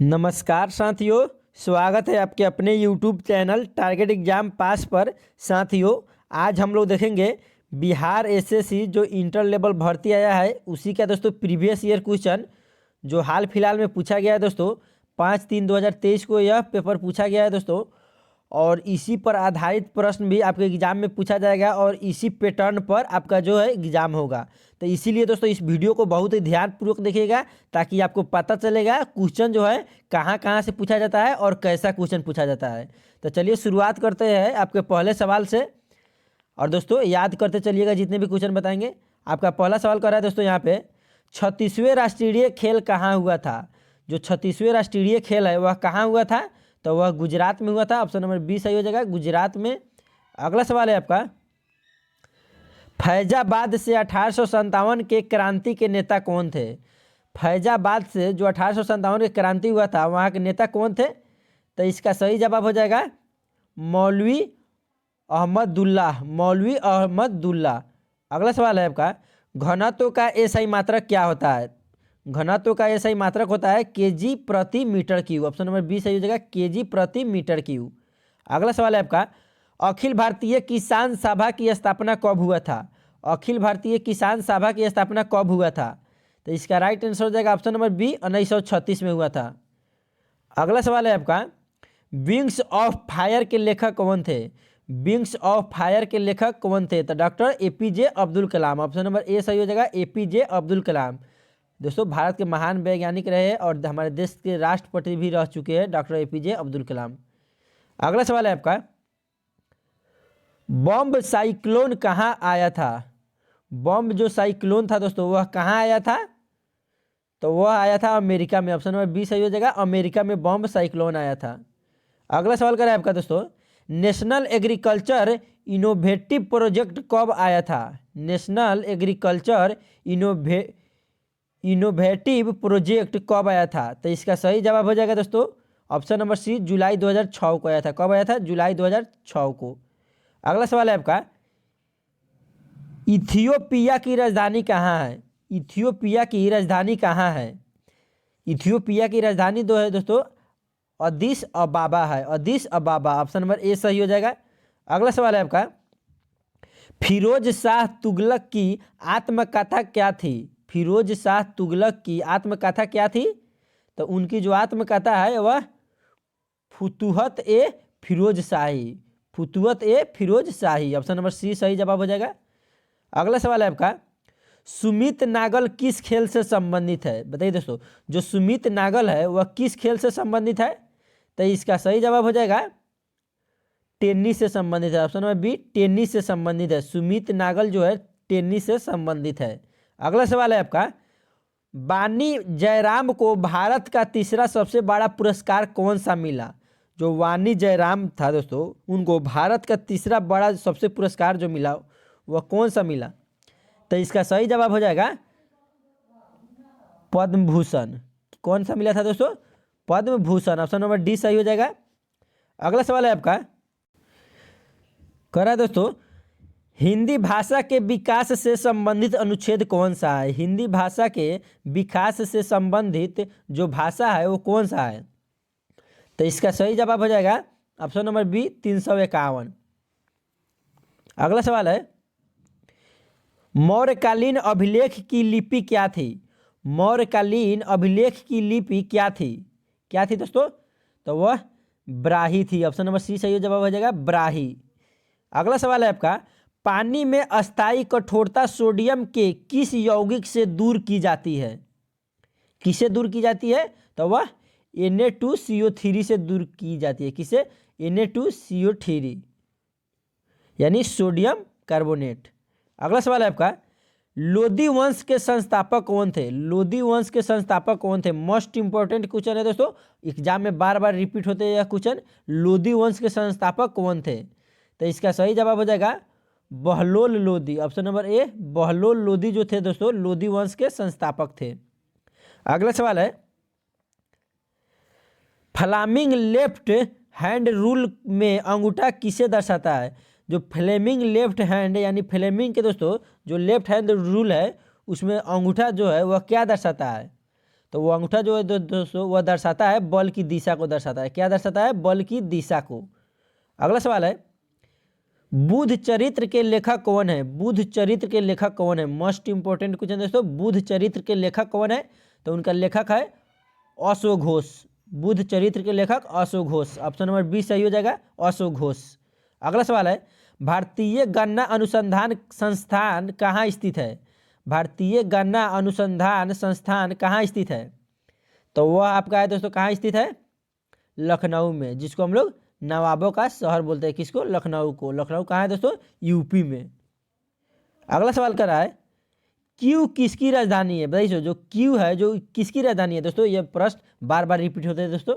नमस्कार साथियों, स्वागत है आपके अपने YouTube चैनल टारगेट एग्जाम पास पर। साथियों, आज हम लोग देखेंगे बिहार एसएससी जो इंटर लेवल भर्ती आया है उसी का दोस्तों प्रीवियस ईयर क्वेश्चन जो हाल फिलहाल में पूछा गया है दोस्तों। 5/3/2023 को यह पेपर पूछा गया है दोस्तों, और इसी पर आधारित प्रश्न भी आपके एग्जाम में पूछा जाएगा और इसी पैटर्न पर आपका जो है एग्जाम होगा। तो इसीलिए दोस्तों इस वीडियो को बहुत ही ध्यानपूर्वक देखिएगा ताकि आपको पता चलेगा क्वेश्चन जो है कहाँ कहाँ से पूछा जाता है और कैसा क्वेश्चन पूछा जाता है। तो चलिए शुरुआत करते हैं आपके पहले सवाल से। और दोस्तों याद करते चलिएगा जितने भी क्वेश्चन बताएंगे। आपका पहला सवाल कर रहा है दोस्तों यहाँ पे, 36वें राष्ट्रीय खेल कहाँ हुआ था। जो 36वें राष्ट्रीय खेल है वह कहाँ हुआ था, तो वह गुजरात में हुआ था। ऑप्शन नंबर 20 सही हो जाएगा, गुजरात में। अगला सवाल है आपका, फैजाबाद से 1857 के क्रांति के नेता कौन थे। फैजाबाद से जो 1857 के क्रांति हुआ था वहाँ के नेता कौन थे, तो इसका सही जवाब हो जाएगा मौलवी अहमदुल्लाह, मौलवी अहमदुल्लाह। अगला सवाल है आपका, घनत्व का एसआई मात्रक क्या होता है। घनत्व का एसआई मात्रक होता है केजी प्रति मीटर क्यूब। ऑप्शन नंबर 20 सही हो जाएगा, केजी प्रति मीटर क्यूब। अगला सवाल है आपका, अखिल भारतीय किसान सभा की स्थापना कब हुआ था। अखिल भारतीय किसान सभा की स्थापना कब हुआ था, तो इसका राइट आंसर हो जाएगा ऑप्शन नंबर बी, 1936 में हुआ था। अगला सवाल है आपका, विंग्स ऑफ फायर के लेखक कौन थे। विंग्स ऑफ फायर के लेखक कौन थे, तो doctor APJ Abdul Kalam. Option number A सही हो जाएगा, एपीजे अब्दुल कलाम। दोस्तों भारत के महान वैज्ञानिक रहे और हमारे देश के राष्ट्रपति भी रह चुके हैं डॉक्टर एपीजे अब्दुल कलाम। अगला सवाल है आपका, बॉम्ब साइक्लोन कहाँ आया था। बॉम्ब जो साइक्लोन था दोस्तों वह कहाँ आया था, तो वह आया था अमेरिका में। ऑप्शन नंबर 20 सही हो जाएगा, अमेरिका में बॉम्ब साइक्लोन आया था। अगला सवाल करें आपका दोस्तों, नेशनल एग्रीकल्चर इनोवेटिव प्रोजेक्ट कब आया था। नेशनल एग्रीकल्चर इनोवेटिव प्रोजेक्ट कब आया था, तो इसका सही जवाब हो जाएगा दोस्तों ऑप्शन नंबर सी, जुलाई 2006 को आया था। कब आया था, जुलाई 2006 को। अगला सवाल है आपका, इथियोपिया की राजधानी कहाँ है। इथियोपिया की राजधानी कहाँ है। इथियोपिया की राजधानी दो है दोस्तों, अदिस अबाबा है, अदिस अबाबा। ऑप्शन नंबर ए सही हो जाएगा। अगला सवाल है आपका, फिरोज शाह तुगलक की आत्मकथा क्या थी। फिरोज शाह तुगलक की आत्मकथा क्या थी, तो उनकी जो आत्मकथा है वह फुतूहत ए फिरोज शाही, फुतूहत ए फिरोज शाही। ऑप्शन नंबर सी सही जवाब हो जाएगा। अगला सवाल है आपका, सुमित नागल किस खेल से संबंधित है। बताइए दोस्तों, जो सुमित नागल है वह किस खेल से संबंधित है, तो इसका सही जवाब हो जाएगा टेनिस से संबंधित है। ऑप्शन नंबर बी, टेनिस से संबंधित है। सुमित नागल जो है टेनिस से संबंधित है। अगला सवाल है आपका, वानी जयराम को भारत का तीसरा सबसे बड़ा पुरस्कार कौन सा मिला। जो वानी जयराम था दोस्तों उनको भारत का तीसरा बड़ा सबसे पुरस्कार जो मिला वह कौन सा मिला, तो इसका सही जवाब हो जाएगा पद्म भूषण। कौन सा मिला था दोस्तों, Padma Bhushan. Option number D सही हो जाएगा। अगला सवाल है आपका, कह रहा है दोस्तों, हिंदी भाषा के विकास से संबंधित अनुच्छेद कौन सा है। हिंदी भाषा के विकास से संबंधित जो भाषा है वो कौन सा है, तो इसका सही जवाब हो जाएगा ऑप्शन नंबर बी, 351। अगला सवाल है, मौर्यकालीन अभिलेख की लिपि क्या थी। मौर्यकालीन अभिलेख की लिपि क्या थी, क्या थी दोस्तों, तो वह ब्राही थी। ऑप्शन नंबर सी सही जवाब हो जाएगा, ब्राही। अगला सवाल है आपका, पानी में अस्थायी कठोरता सोडियम के किस यौगिक से दूर की जाती है। किससे दूर की जाती है, तो वह Na2CO3 से दूर की जाती है। किसे, Na2CO3 यानी सोडियम कार्बोनेट। अगला सवाल है आपका, लोदी वंश के संस्थापक कौन थे। लोदी वंश के संस्थापक कौन थे, मोस्ट इंपॉर्टेंट क्वेश्चन है दोस्तों, एग्जाम में बार बार रिपीट होते हैं यह क्वेश्चन। लोदी वंश के संस्थापक कौन थे, तो इसका सही जवाब हो जाएगा Bahlol Lodi. Option number A, Bahlol Lodi जो थे दोस्तों लोदी वंश के संस्थापक थे। अगला सवाल है, फ्लेमिंग लेफ्ट हैंड रूल में अंगूठा किसे दर्शाता है। जो फ्लेमिंग लेफ्ट हैंड यानी फ्लेमिंग के दोस्तों जो लेफ्ट हैंड रूल है उसमें अंगूठा जो है वह क्या दर्शाता है, तो वो अंगूठा जो है दोस्तों वह दर्शाता है बल की दिशा को दर्शाता है। क्या दर्शाता है? बल की दिशा को। अगला सवाल है, बुध चरित्र के लेखक कौन है? बुध चरित्र के लेखक कौन है? मोस्ट इंपोर्टेंट क्वेश्चन दोस्तों, बुध चरित्र के लेखक कौन है? तो उनका लेखक है अश्वघोष। बुध चरित्र के लेखक अश्वघोष। ऑप्शन नंबर बी सही हो जाएगा, अश्वघोष। अगला सवाल है, भारतीय गन्ना अनुसंधान संस्थान कहाँ स्थित है? भारतीय गन्ना अनुसंधान संस्थान कहाँ स्थित है? तो वह आपका है दोस्तों, कहाँ स्थित है? लखनऊ में, जिसको हम लोग नवाबों का शहर बोलते हैं। किसको? लखनऊ को। लखनऊ कहाँ है दोस्तों? यूपी में। अगला सवाल कर रहा है, क्यू किसकी राजधानी है? बताइए, जो क्यू है जो किसकी राजधानी है दोस्तों? ये प्रश्न बार बार रिपीट होते हैं दोस्तों।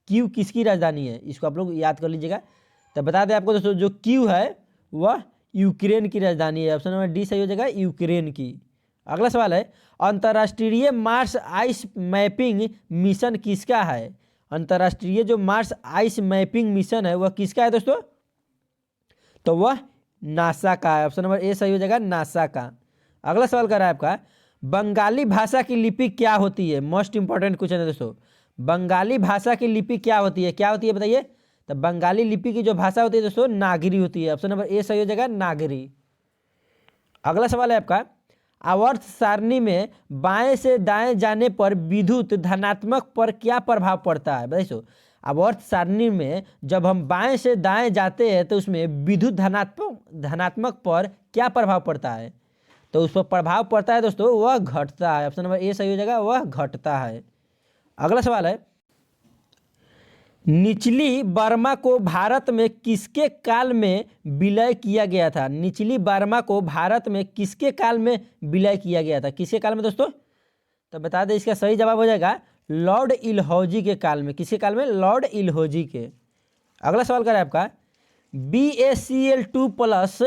क्यू किसकी राजधानी है, इसको आप लोग याद कर लीजिएगा। तो बता दें आपको दोस्तों, जो क्यू है वह यूक्रेन की राजधानी है। ऑप्शन नंबर डी सही हो जाएगा, यूक्रेन की। अगला सवाल है, अंतर्राष्ट्रीय मार्स आइस मैपिंग मिशन किसका है? अंतर्राष्ट्रीय जो मार्स आइस मैपिंग मिशन है वह किसका है दोस्तों? तो वह नासा का है। ऑप्शन नंबर ए सही हो जाएगा, नासा का। अगला सवाल कर रहा है आपका, बंगाली भाषा की लिपि क्या होती है? मोस्ट इंपॉर्टेंट क्वेश्चन है दोस्तों, बंगाली भाषा की लिपि क्या होती है? क्या होती है बताइए? तो बंगाली लिपि की जो भाषा होती है दोस्तों, नागरी होती है। ऑप्शन नंबर ए सही हो जाएगा, नागरी। अगला सवाल है आपका, आवर्त सारणी में बाएं से दाएं जाने पर विद्युत धनात्मक पर क्या प्रभाव पड़ता है? बताइए, आवर्त सारणी में जब हम बाएं से दाएं जाते हैं तो उसमें विद्युत धनात्मक पर क्या प्रभाव पड़ता है? तो उस पर प्रभाव पड़ता है दोस्तों, वह घटता है। ऑप्शन नंबर ए सही हो जाएगा, वह घटता है। अगला सवाल है, निचली बर्मा को भारत में किसके काल में विलय किया गया था? निचली बर्मा को भारत में किसके काल में विलय किया गया था? किसके काल में दोस्तों? तो बता दें, इसका सही जवाब हो जाएगा लॉर्ड इलहौजी के काल में। किसके काल में? लॉर्ड इलहौजी के। अगला सवाल करें आपका, BaCl2 plus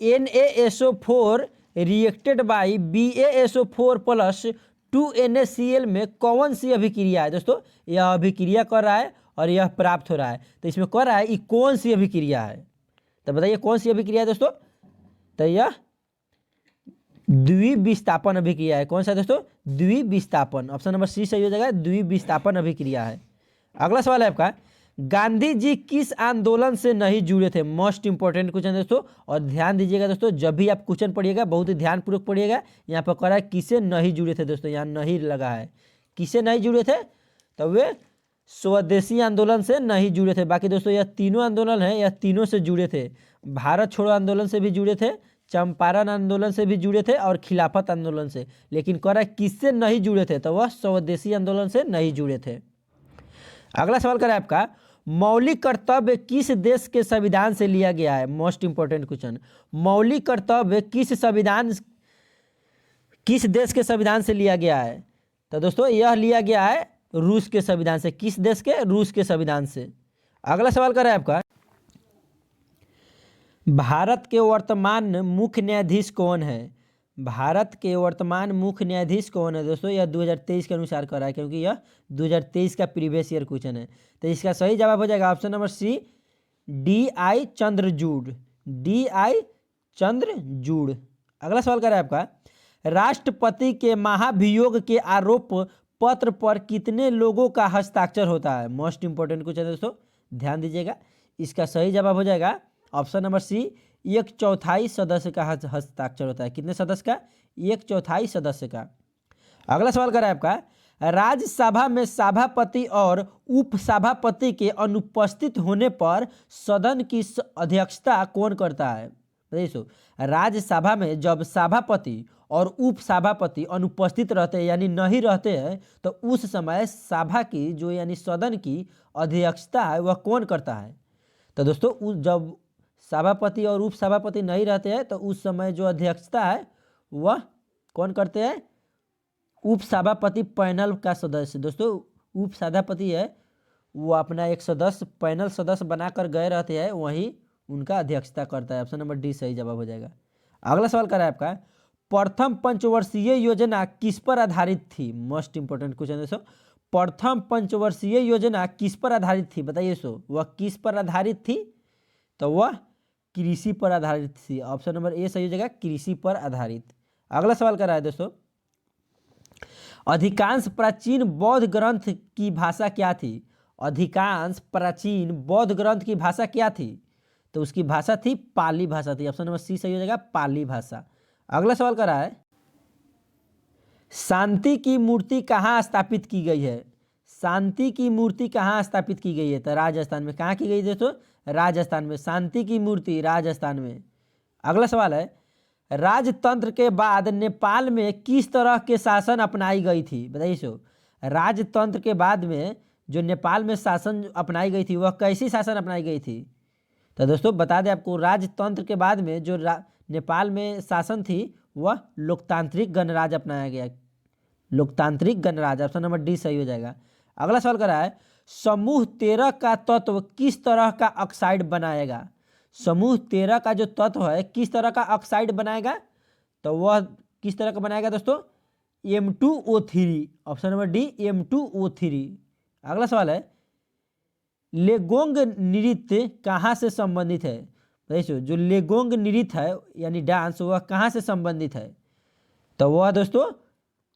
NaSO4 reacted by BaSO4 plus 2NaCl में कौन सी अभिक्रिया है? दोस्तों, यह अभिक्रिया कर रहा है और यह प्राप्त हो रहा है, तो इसमें कर रहा है, ये कौन सी अभिक्रिया है? तो बताइए कौन सी अभिक्रिया है दोस्तों? तो यह द्विविस्थापन अभिक्रिया है। कौन सा है दोस्तों? द्विविस्थापन। ऑप्शन नंबर सी सही हो जाएगा, द्विविस्थापन अभिक्रिया है। अगला सवाल है आपका, गांधी जी किस आंदोलन से नहीं जुड़े थे? मोस्ट इंपॉर्टेंट क्वेश्चन दोस्तों, और ध्यान दीजिएगा दोस्तों, जब भी आप क्वेश्चन पढ़िएगा बहुत ही ध्यानपूर्वक पढ़िएगा। यहाँ पर कह रहा है किसे नहीं जुड़े थे दोस्तों, यहाँ नहीं लगा है। किसे नहीं जुड़े थे? तो वे स्वदेशी आंदोलन से नहीं जुड़े थे। बाकी दोस्तों यह तीनों आंदोलन है, यह तीनों से जुड़े थे। भारत छोड़ो आंदोलन से भी जुड़े थे, चंपारण आंदोलन से भी जुड़े थे और खिलाफत आंदोलन से। लेकिन कह रहा है किससे नहीं जुड़े थे? तो वह स्वदेशी आंदोलन से नहीं जुड़े थे। अगला सवाल करें आपका, मौलिक कर्तव्य किस देश के संविधान से लिया गया है? मोस्ट इंपॉर्टेंट क्वेश्चन, मौलिक कर्तव्य किस देश के संविधान से लिया गया है? तो दोस्तों यह लिया गया है रूस के संविधान से। किस देश के? रूस के संविधान से। अगला सवाल कर रहा है आपका, भारत के वर्तमान मुख्य न्यायाधीश कौन है? भारत के वर्तमान मुख्य न्यायाधीश कौन है दोस्तों? यह 2023 के अनुसार कर रहा है, क्योंकि यह 2023 का प्रीवियस ईयर क्वेश्चन है। तो इसका सही जवाब हो जाएगा option number C, DI Chandrachud. DI Chandrachud. अगला सवाल कर रहा है आपका, राष्ट्रपति के महाभियोग के आरोप पत्र पर कितने लोगों का हस्ताक्षर होता है? मोस्ट इंपॉर्टेंट क्वेश्चन है दोस्तों, ध्यान दीजिएगा। इसका सही जवाब हो जाएगा ऑप्शन नंबर सी, 1/4 सदस्य का हस्ताक्षर होता है। कितने सदस्य का? 1/4 सदस्य का। अगला सवाल कर रहा है आपका, राज्यसभा में सभापति और उपसभापति के अनुपस्थित होने पर सदन की अध्यक्षता कौन करता है? देखो, राज्यसभा में जब सभापति और उपसभापति अनुपस्थित रहते हैं यानी नहीं रहते हैं, तो उस समय सभा की जो यानी सदन की अध्यक्षता है वह कौन करता है? तो दोस्तों जब सभापति और उपसभापति नहीं रहते हैं तो उस समय जो अध्यक्षता है वह कौन करते हैं? उपसभापति पैनल का सदस्य। दोस्तों उपसभापति है वो अपना एक सदस्य पैनल सदस्य बनाकर गए रहते हैं, वहीं उनका अध्यक्षता करता है। ऑप्शन नंबर डी सही जवाब हो जाएगा। अगला सवाल कर रहा है आपका, प्रथम पंचवर्षीय योजना किस पर आधारित थी? मोस्ट इंपोर्टेंट क्वेश्चन है। प्रथम पंचवर्षीय योजना किस पर आधारित थी? बताइए वह किस पर आधारित थी? तो वह कृषि पर आधारित थी। ऑप्शन नंबर ए सही हो जाएगा, कृषि पर आधारित। अगला सवाल कर रहा है दोस्तों, अधिकांश प्राचीन बौद्ध ग्रंथ की भाषा क्या थी? अधिकांश प्राचीन बौद्ध ग्रंथ की भाषा क्या थी? तो उसकी भाषा थी पाली भाषा थी। ऑप्शन नंबर सी सही हो जाएगा, पाली भाषा। अगला सवाल कर रहा है, शांति की मूर्ति कहाँ स्थापित की गई है? शांति की मूर्ति कहाँ स्थापित की गई है? तो राजस्थान में। कहाँ की गई दोस्तों? राजस्थान में। शांति की मूर्ति राजस्थान में। अगला सवाल है, राजतंत्र के बाद नेपाल में किस तरह के शासन अपनाई गई थी? बताइए सो। राजतंत्र के बाद में जो नेपाल में शासन अपनाई गई थी वह कैसी शासन अपनाई गई थी? तो दोस्तों बता दें आपको, राजतंत्र के बाद में जो नेपाल में शासन थी वह लोकतांत्रिक गणराज अपनाया गया। लोकतांत्रिक गणराज। ऑप्शन नंबर डी सही हो जाएगा। अगला सवाल कर रहा है, समूह 13 का तत्व किस तरह का ऑक्साइड बनाएगा? समूह 13 का जो तत्व है किस तरह का ऑक्साइड बनाएगा? तो वह किस तरह का बनाएगा दोस्तों? M2O3। Option number D M2O3। अगला सवाल है, लेगोंग नृत्य कहाँ से संबंधित है? देखिए जो लेगोंग नृत्य है यानी डांस वह कहाँ से संबंधित है? तो वह दोस्तों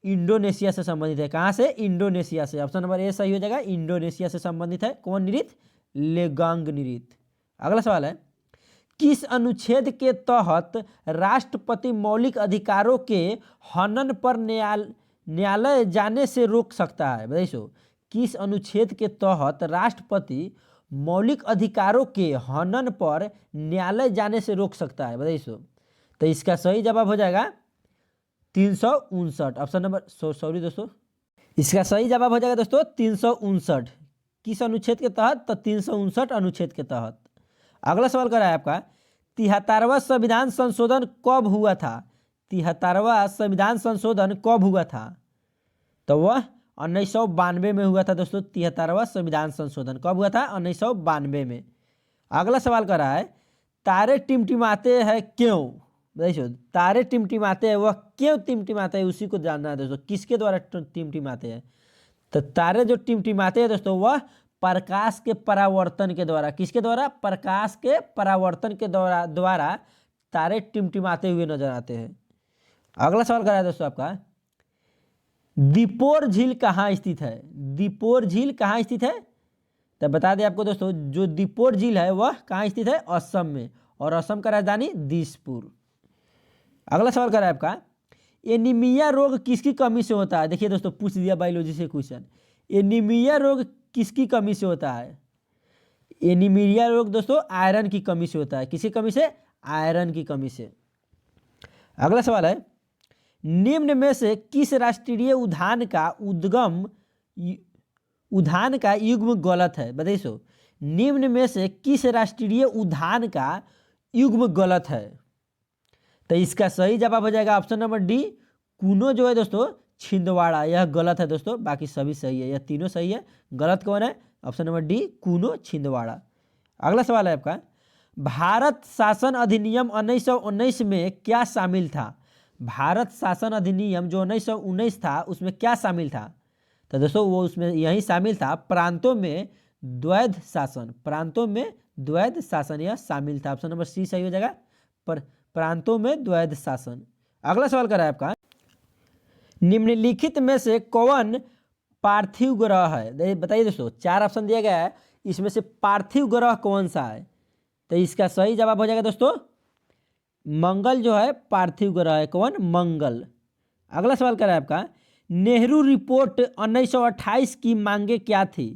इंडोनेशिया से संबंधित है। कहाँ से? इंडोनेशिया से। ऑप्शन नंबर ए सही हो जाएगा, इंडोनेशिया से संबंधित है। कौन नृत्य? लेगोंग नृत्य। अगला सवाल है, किस अनुच्छेद के तहत राष्ट्रपति मौलिक अधिकारों के हनन पर न्यायालय जाने से रोक सकता है? बताइए किस अनुच्छेद के तहत राष्ट्रपति मौलिक अधिकारों के हनन पर न्यायालय जाने से रोक सकता है? बताइए तो इसका सही जवाब हो जाएगा 359। ऑप्शन नंबर सॉरी दोस्तों, इसका सही जवाब हो जाएगा दोस्तों 359। किस अनुच्छेद के तहत? तो 359 अनुच्छेद के तहत। अगला सवाल कर रहा है आपका, 73वां संविधान संशोधन कब हुआ था? 73वां संविधान संशोधन कब हुआ था? तो वह 1992 में हुआ था दोस्तों। 73वां संविधान संशोधन कब हुआ था? 1992 में। अगला सवाल कर रहा है, तारे टिमटिमाते हैं क्यों? देखो तारे टिमटिमाते हैं वह क्यों टिमटिमाते हैं उसी को जानना है दोस्तों। किसके द्वारा टिमटिमाते हैं? तो तारे जो टिमटिमाते हैं दोस्तों वह प्रकाश के परावर्तन के द्वारा। किसके द्वारा? प्रकाश के परावर्तन के द्वारा तारे टिमटिमाते हुए नजर आते हैं। अगला सवाल कर रहा है दोस्तों आपका, दीपोर झील कहाँ स्थित है? दीपोर झील कहाँ स्थित है? तो बता दें आपको दोस्तों, जो दीपोर झील है वह कहाँ स्थित है? असम में। और असम का राजधानी दिसपुर। अगला सवाल कर रहा है आपका, एनीमिया रोग किसकी कमी से होता है? देखिए दोस्तों पूछ दिया बायोलॉजी से क्वेश्चन, एनीमिया रोग किसकी कमी से होता है? एनीमिया रोग दोस्तों आयरन की कमी से होता है। किसकी कमी से? आयरन की कमी से। अगला सवाल है, निम्न में से किस राष्ट्रीय उद्यान का युग्म गलत है? बताइए सो। निम्न में से किस राष्ट्रीय उद्यान का युग्म गलत है? तो इसका सही जवाब हो जाएगा ऑप्शन नंबर डी, कुनो जो है दोस्तों छिंदवाड़ा। यह गलत है दोस्तों, बाकी सभी सही है। यह तीनों सही है, गलत कौन है? ऑप्शन नंबर डी, कुनो छिंदवाड़ा। अगला सवाल है आपका, भारत शासन अधिनियम 1919 में क्या शामिल था? भारत शासन अधिनियम जो 1919 था उसमें क्या शामिल था? तो दोस्तों वो उसमें यही शामिल था, प्रांतों में द्वैध शासन। प्रांतों में द्वैध शासन यह शामिल था। ऑप्शन नंबर सी सही हो जाएगा, प्रांतों में द्वैध शासन। अगला सवाल कर रहा है आपका, निम्नलिखित में से कौन पार्थिव ग्रह है? बताइए दोस्तों, 4 ऑप्शन दिया गया है, इसमें से पार्थिव ग्रह कौन सा है? तो इसका सही जवाब हो जाएगा दोस्तों मंगल जो है पार्थिव ग्रह है। कौन? मंगल। अगला सवाल कर रहा है आपका, नेहरू रिपोर्ट 1928 की मांगे क्या थी?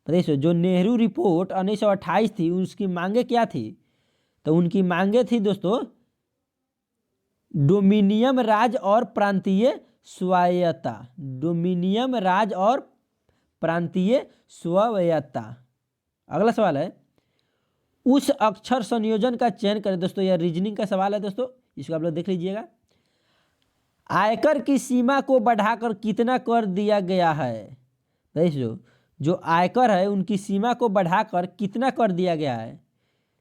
बताइए जो नेहरू रिपोर्ट 1928 थी उसकी मांगे क्या थी? तो उनकी मांगे थी दोस्तों डोमिनियन राज और प्रांतीय स्वायत्तता। डोमिनियन राज और प्रांतीय स्वायत्तता। अगला सवाल है, उस अक्षर संयोजन का चयन करें। दोस्तों यह रीजनिंग का सवाल है दोस्तों, इसको आप लोग देख लीजिएगा। आयकर की सीमा को बढ़ाकर कितना कर दिया गया है? देखिए जो आयकर है उनकी सीमा को बढ़ाकर कितना कर दिया गया है?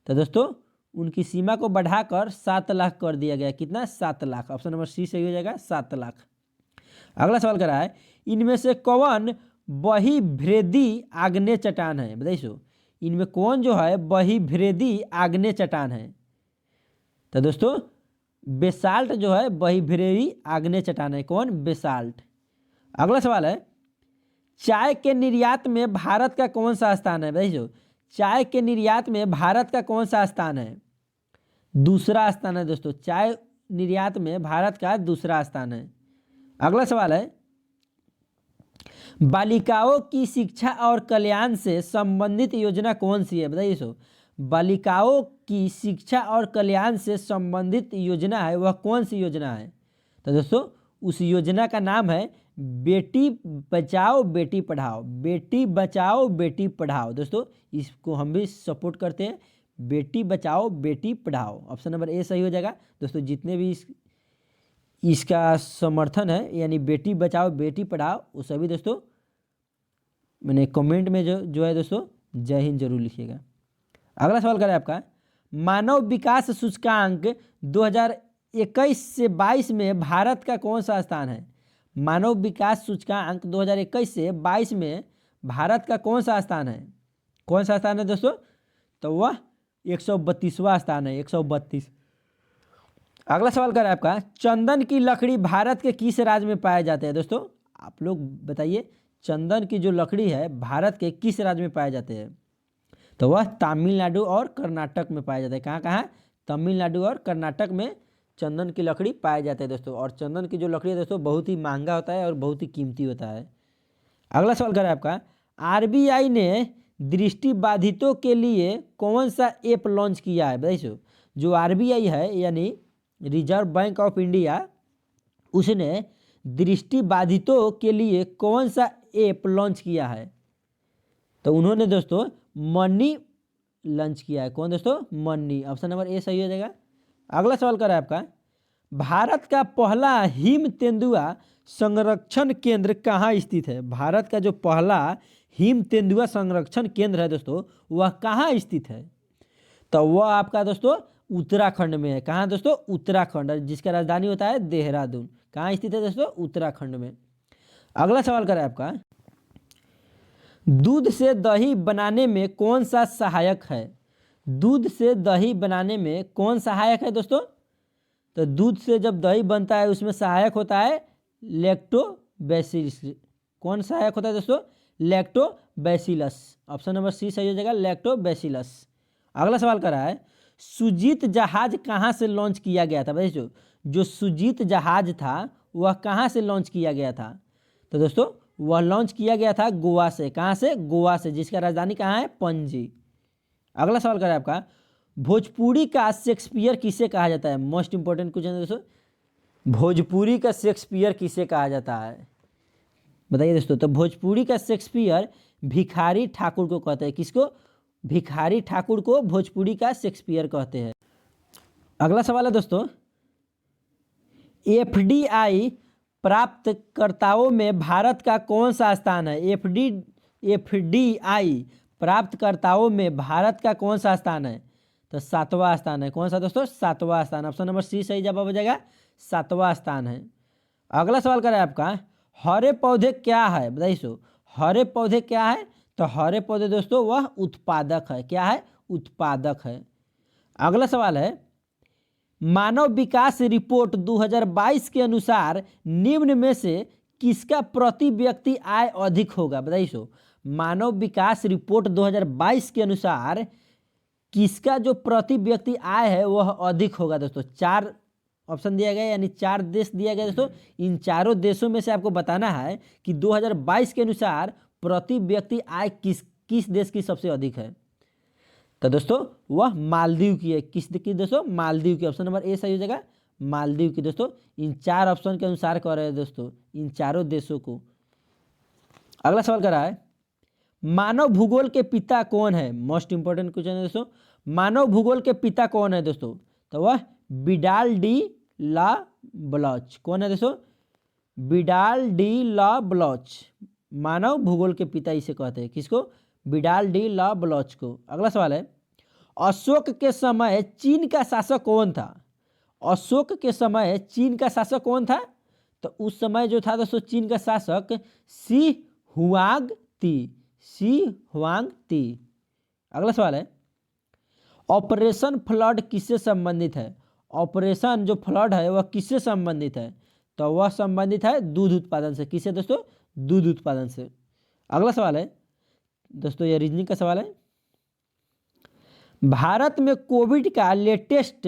तो दोस्तों उनकी सीमा को बढ़ाकर 7 लाख कर दिया गया। कितना? 7 लाख। ऑप्शन नंबर सी सही हो जाएगा, 7 लाख। अगला सवाल कर रहा है, इनमें से कौन बहिर्भेदी आग्नेय चट्टान है? बताइए इनमें कौन जो है बहिर्भेदी आग्नेय चट्टान है? तो दोस्तों बेसाल्ट जो है बहिर्भेदी आग्नेय चट्टान है। कौन? बेसाल्ट। अगला सवाल है, चाय के निर्यात में भारत का कौन सा स्थान है? बताइए, चाय के निर्यात में भारत का कौन सा स्थान है? दूसरा स्थान है दोस्तों। चाय निर्यात में भारत का दूसरा स्थान है। अगला सवाल है, बालिकाओं की शिक्षा और कल्याण से संबंधित योजना कौन सी है? बताइए सो, बालिकाओं की शिक्षा और कल्याण से संबंधित योजना है वह कौन सी योजना है? तो दोस्तों उस योजना का नाम है बेटी बचाओ बेटी पढ़ाओ। बेटी बचाओ बेटी पढ़ाओ। दोस्तों इसको हम भी सपोर्ट करते हैं, Beti Bachao Beti Padhao. Option number A सही हो जाएगा। दोस्तों जितने भी इसका समर्थन है यानी बेटी बचाओ बेटी पढ़ाओ, वो सभी दोस्तों मैंने कमेंट में जो है दोस्तों जय हिंद जरूर लिखिएगा। अगला सवाल करें आपका, मानव विकास सूचकांक 2021 से 22 में भारत का कौन सा स्थान है? मानव विकास सूचकांक 2021 से 22 में भारत का कौन सा स्थान है? कौन सा स्थान है दोस्तों? तो वह 132वां स्थान है, 132। अगला सवाल करें आपका, चंदन की लकड़ी भारत के किस राज्य में पाए जाते हैं? दोस्तों आप लोग बताइए, चंदन की जो लकड़ी है भारत के किस राज्य में पाए जाते हैं? तो वह तमिलनाडु और कर्नाटक में पाए जाते हैं। कहाँ कहाँ? तमिलनाडु और कर्नाटक में चंदन की लकड़ी पाए जाते हैं दोस्तों। और चंदन की जो लकड़ी है दोस्तों बहुत ही महंगा होता है और बहुत ही कीमती होता है। अगला सवाल करें आपका, आरबीआई ने दृष्टिबाधितों के लिए कौन सा ऐप लॉन्च किया है? बताइए, जो आरबीआई है यानी रिजर्व बैंक ऑफ इंडिया, उसने दृष्टिबाधितों के लिए कौन सा ऐप लॉन्च किया है? तो उन्होंने दोस्तों मनी लॉन्च किया है। कौन दोस्तों? मनी। ऑप्शन नंबर ए सही हो जाएगा। अगला सवाल करें आपका, भारत का पहला हिम तेंदुआ संरक्षण केंद्र कहाँ स्थित है? भारत का जो पहला हिम तेंदुआ संरक्षण केंद्र है दोस्तों वह कहाँ स्थित है? तो वह आपका दोस्तों उत्तराखंड में है। कहाँ दोस्तों? उत्तराखंड, जिसका राजधानी होता है देहरादून। कहाँ स्थित है दोस्तों? उत्तराखंड में। अगला सवाल करें आपका, दूध से दही बनाने में कौन सा सहायक है? दूध से दही बनाने में कौन सहायक है दोस्तों? तो दूध से जब दही बनता है उसमें सहायक होता है लैक्टोबैसिलस। कौन सहायक होता है दोस्तों? लैक्टोबैसिलस। ऑप्शन नंबर सी सही हो जाएगा, लैक्टोबैसिलस। अगला सवाल कर रहा है, सुजीत जहाज कहाँ से लॉन्च किया गया था? बताइए, जो सुजीत जहाज था वह कहाँ से लॉन्च किया गया था? तो दोस्तों वह लॉन्च किया गया था गोवा से। कहाँ से? गोवा से, जिसका राजधानी कहाँ है? पणजी। अगला सवाल करें आपका, भोजपुरी का शेक्सपियर किसे कहा जाता है? मोस्ट इंपॉर्टेंट क्वेश्चन है दोस्तों, भोजपुरी का शेक्सपियर किसे कहा जाता है? बताइए दोस्तों। तो भोजपुरी का शेक्सपियर भिखारी ठाकुर को कहते हैं। किसको? भिखारी ठाकुर को भोजपुरी का शेक्सपियर कहते हैं। अगला सवाल है दोस्तों, एफडीआई प्राप्तकर्ताओं में भारत का कौन सा स्थान है? एफडीआई प्राप्तकर्ताओं में भारत का कौन सा स्थान है? तो 7वां स्थान है। कौन सा दोस्तों? 7वां स्थान। ऑप्शन नंबर सी सही जवाब हो जाएगा, 7वां स्थान है। अगला सवाल करें आपका, हरे पौधे क्या है? बताइए सो, हरे पौधे क्या है? तो हरे पौधे दोस्तों वह उत्पादक है। क्या है? उत्पादक है। अगला सवाल है, मानव विकास रिपोर्ट 2022 के अनुसार निम्न में से किसका प्रति व्यक्ति आय अधिक होगा? बताइए सो, मानव विकास रिपोर्ट 2022 के अनुसार किसका जो प्रति व्यक्ति आय है वह अधिक होगा? दोस्तों 4 ऑप्शन दिया गया यानी 4 देश दिया गया दोस्तों। इन चारों देशों में से आपको बताना है कि 2022 के अनुसार प्रति व्यक्ति आय किस देश की सबसे अधिक है। तो दोस्तों वह मालदीव की है। किस की दोस्तों? मालदीव की। ऑप्शन नंबर ए सही हो जाएगा, मालदीव की। दोस्तों इन 4 ऑप्शन के अनुसार कह रहे हैं दोस्तों इन चारों देशों को। अगला सवाल कर रहा है, मानव भूगोल के पिता कौन है? मोस्ट इंपॉर्टेंट क्वेश्चन है दोस्तों, मानव भूगोल के पिता कौन है दोस्तों? तो वह विडाल डी ला ब्लॉच। कौन है दोस्तों? विडाल डी ला ब्लॉच। मानव भूगोल के पिता इसे कहते हैं। किसको? विडाल डी ला ब्लॉच को। अगला सवाल है, अशोक के समय चीन का शासक कौन था? अशोक के समय चीन का शासक कौन था? तो उस समय जो था दोस्तों चीन का शासक शी हुआंगती। शी हुआंगती। अगला सवाल है, ऑपरेशन फ्लड किससे संबंधित है? ऑपरेशन जो फ्लड है वह किससे संबंधित है? तो वह संबंधित है दूध उत्पादन से। किससे दोस्तों? दूध उत्पादन से। अगला सवाल है दोस्तों, ये रीजनिंग का सवाल है। भारत में कोविड का लेटेस्ट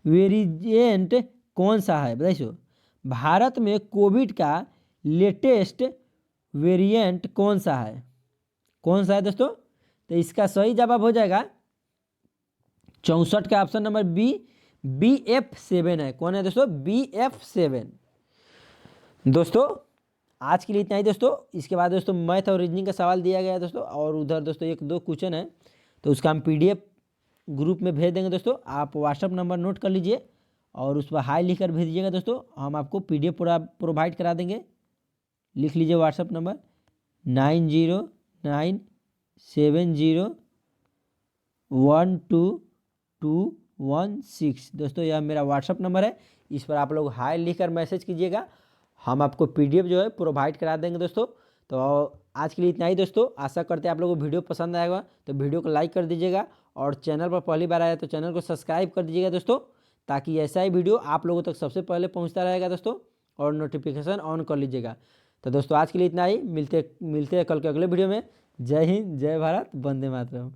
वेरिएंट कौन सा है? बताइए। भारत में कोविड का लेटेस्ट वेरिएंट कौन सा है? कौन सा है दोस्तों? तो इसका सही जवाब हो जाएगा 64 का ऑप्शन नंबर बी, BF7 है। कौन है दोस्तों? BF7। दोस्तों आज के लिए इतना ही दोस्तों। इसके बाद दोस्तों मैथ और रीजनिंग का सवाल दिया गया है दोस्तों, और उधर दोस्तों एक दो क्वेश्चन है, तो उसका हम PDF ग्रुप में भेज देंगे दोस्तों। आप व्हाट्सअप नंबर नोट कर लीजिए और उस पर हाई लिख कर भेज दीजिएगा दोस्तों, हम आपको PDF पूरा प्रोवाइड करा देंगे। लिख लीजिए व्हाट्सअप नंबर 9097012216। दोस्तों यह मेरा व्हाट्सअप नंबर है, इस पर आप लोग हाई लिख कर मैसेज कीजिएगा, हम आपको PDF जो है प्रोवाइड करा देंगे दोस्तों। तो आज के लिए इतना ही दोस्तों। आशा करते हैं आप लोगों को वीडियो पसंद आएगा, तो वीडियो को लाइक कर दीजिएगा, और चैनल पर पहली बार आया तो चैनल को सब्सक्राइब कर दीजिएगा दोस्तों, ताकि ऐसा ही वीडियो आप लोगों तक सबसे पहले पहुंचता रहेगा दोस्तों, और नोटिफिकेशन ऑन कर लीजिएगा। तो दोस्तों आज के लिए इतना ही। मिलते हैं कल के अगले वीडियो में। जय हिंद, जय भारत, वंदे मातरम।